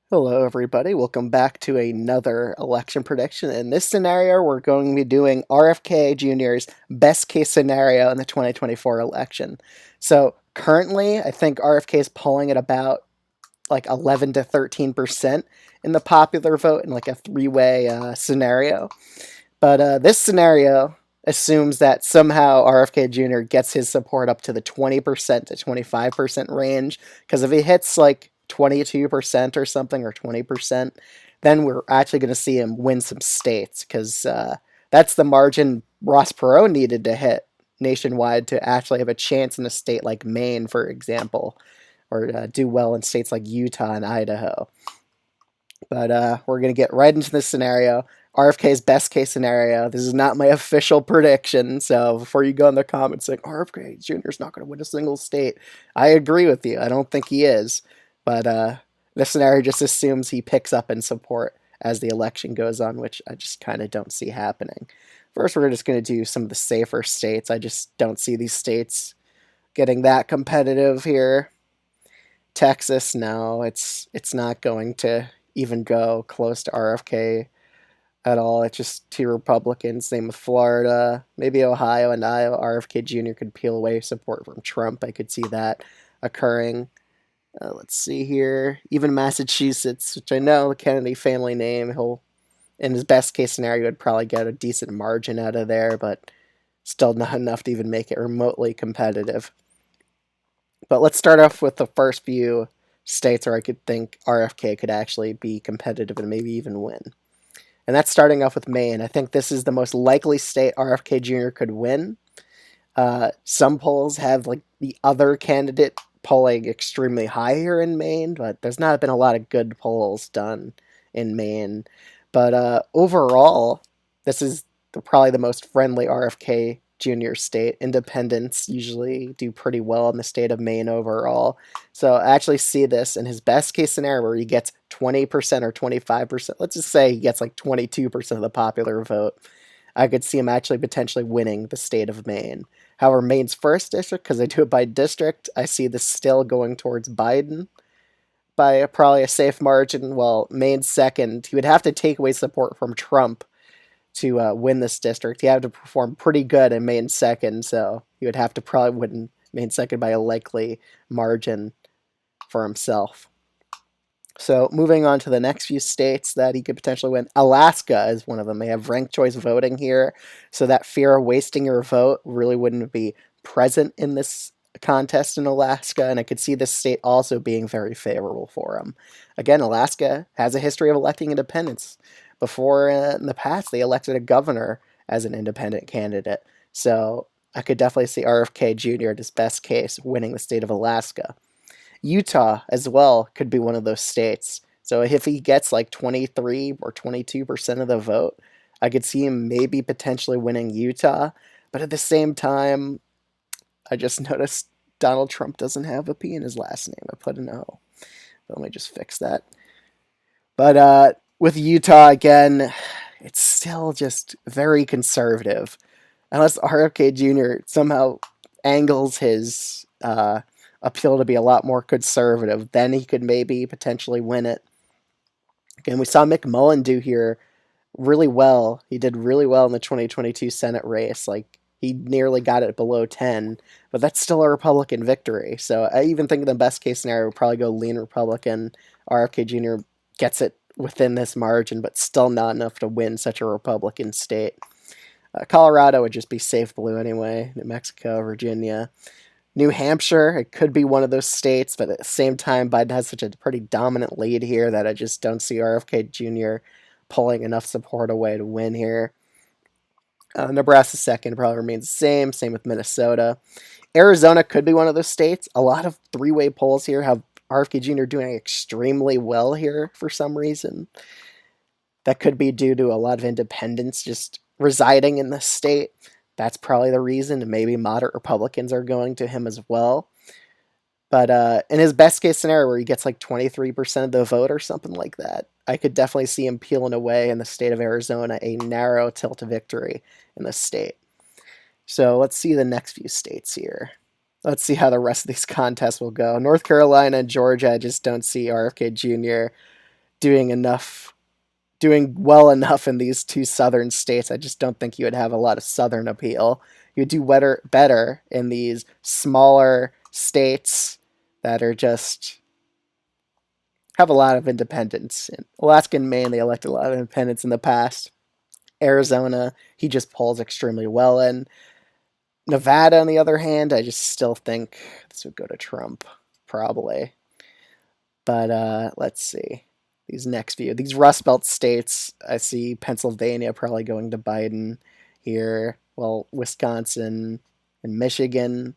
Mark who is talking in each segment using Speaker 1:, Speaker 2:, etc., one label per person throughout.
Speaker 1: Hello, everybody. Welcome back to another election prediction. In this scenario, we're going to be doing RFK Jr.'s best case scenario in the 2024 election. So currently, I think RFK is polling at about like 11 to 13% in the popular vote in like a three-way scenario. But this scenario assumes that somehow RFK Jr. gets his support up to the 20% to 25% range. Because if he hits like 22% or something, or 20%, then we're actually going to see him win some states. Because that's the margin Ross Perot needed to hit nationwide to actually have a chance in a state like Maine, for example, or do well in states like Utah and Idaho. But we're going to get right into this scenario. RFK's best case scenario. This is not my official prediction. So before you go in the comments saying RFK Jr. is not going to win a single state, I agree with you. I don't think he is. But this scenario just assumes he picks up in support as the election goes on, which I just kind of don't see happening. First, we're just going to do some of the safer states. I just don't see these states getting that competitive here. Texas, no, it's not going to even go close to RFK at all. It's just two Republicans. Same with Florida, maybe Ohio and Iowa. RFK Jr. could peel away support from Trump. I could see that occurring. Let's see here. Even Massachusetts, which I know the Kennedy family name, he'll in his best case scenario would probably get a decent margin out of there, but still not enough to even make it remotely competitive. But let's start off with the first few states where I could think RFK could actually be competitive and maybe even win. And that's starting off with Maine. I think this is the most likely state RFK Jr. could win. Some polls have like the other candidate polling extremely high here in Maine, but there's not been a lot of good polls done in Maine. But overall, this is probably the most friendly RFK Jr. state. Independents usually do pretty well in the state of Maine overall. So I actually see this in his best case scenario where he gets 20% or 25%. Let's just say he gets like 22% of the popular vote. I could see him actually potentially winning the state of Maine. However, Maine's first district, because they do it by district, I see this still going towards Biden by probably a safe margin. Well, Maine's second, he would have to take away support from Trump to win this district. He had to perform pretty good in Maine second, so he would have to probably win Maine second by a likely margin for himself. So moving on to the next few states that he could potentially win. Alaska is one of them. They have ranked choice voting here, so that fear of wasting your vote really wouldn't be present in this contest in Alaska, and I could see this state also being very favorable for him. Again, Alaska has a history of electing independents. Before, in the past, they elected a governor as an independent candidate, so I could definitely see RFK Jr. at his best case winning the state of Alaska. Utah as well could be one of those states. So if he gets like 23 or 22% of the vote, I could see him maybe potentially winning Utah. But at the same time, I just noticed Donald Trump doesn't have a P in his last name. I put an O. Let me just fix that. But with Utah, again, it's still just very conservative. Unless RFK Jr. somehow angles his appeal to be a lot more conservative, then he could maybe potentially win it. Again, we saw Mick Mullen do here really well. He did really well in the 2022 Senate race. Like, he nearly got it below 10, but that's still a Republican victory. So I even think the best case scenario would probably go lean Republican. RFK Jr. gets it within this margin, but still not enough to win such a Republican state. Colorado would just be safe blue anyway. New Mexico, Virginia. New Hampshire, it could be one of those states, but at the same time, Biden has such a pretty dominant lead here that I just don't see RFK Jr. pulling enough support away to win here. Nebraska second probably remains the same. Same with Minnesota. Arizona could be one of those states. A lot of three-way polls here have RFK Jr. doing extremely well here for some reason. That could be due to a lot of independents just residing in the state. That's probably the reason, and maybe moderate Republicans are going to him as well. But in his best case scenario, where he gets like 23% of the vote or something like that, I could definitely see him peeling away in the state of Arizona, a narrow tilt victory in the state. So let's see the next few states here. Let's see how the rest of these contests will go. North Carolina and Georgia, I just don't see RFK Jr. doing well enough in these two southern states. I just don't think you would have a lot of southern appeal. You would do better in these smaller states that are just have a lot of independence. In Alaska and Maine, they elected a lot of independents in the past. Arizona, he just polls extremely well in. Nevada, on the other hand, I just still think this would go to Trump, probably. But let's see. These next few. These Rust Belt states, I see Pennsylvania probably going to Biden here. Well, Wisconsin and Michigan.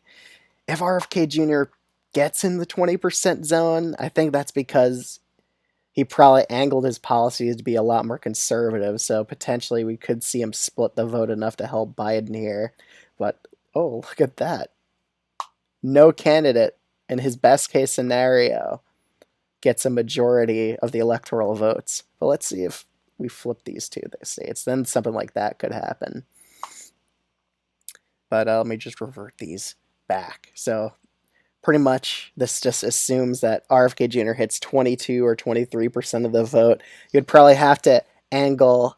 Speaker 1: If RFK Jr. gets in the 20% zone, I think that's because he probably angled his policies to be a lot more conservative. So potentially we could see him split the vote enough to help Biden here. But oh, look at that. No candidate in his best case scenario gets a majority of the electoral votes. But let's see if we flip these two states. Then something like that could happen. But let me just revert these back. So pretty much this just assumes that RFK Jr. hits 22 or 23% of the vote. You'd probably have to angle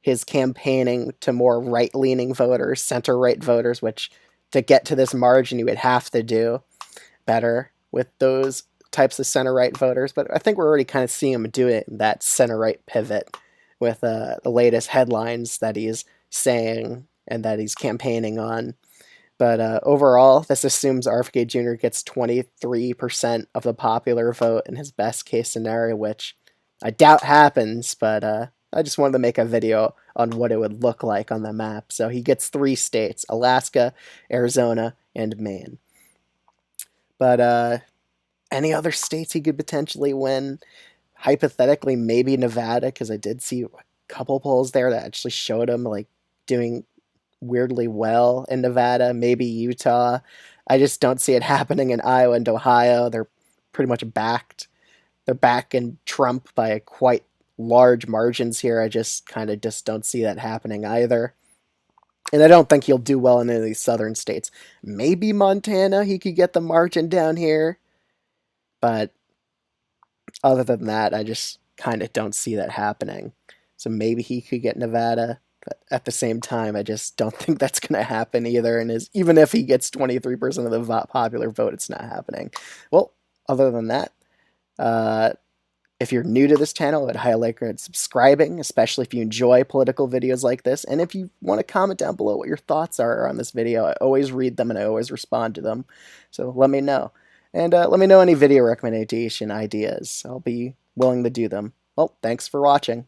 Speaker 1: his campaigning to more right-leaning voters, center-right voters, which to get to this margin you would have to do better with those types of center-right voters. But I think we're already kind of seeing him do it in that center-right pivot with the latest headlines that he's saying and that he's campaigning on. But overall, this assumes RFK Jr. gets 23% of the popular vote in his best case scenario, which I doubt happens, but I just wanted to make a video on what it would look like on the map. So he gets 3 states, Alaska, Arizona, and Maine. But any other states he could potentially win? Hypothetically, maybe Nevada, because I did see a couple polls there that actually showed him like doing weirdly well in Nevada, maybe Utah. I just don't see it happening in Iowa and Ohio. They're pretty much backed. They're backing Trump by quite large margins here. I just kind of just don't see that happening either. And I don't think he'll do well in any of these southern states. Maybe Montana, he could get the margin down here. But other than that, I just kind of don't see that happening. So maybe he could get Nevada. But at the same time, I just don't think that's going to happen either. And even if he gets 23% of the popular vote, it's not happening. Well, other than that, if you're new to this channel, I'd highly recommend subscribing, especially if you enjoy political videos like this. And if you want to comment down below what your thoughts are on this video, I always read them and I always respond to them. So let me know. And let me know any video recommendation ideas. I'll be willing to do them. Well, thanks for watching.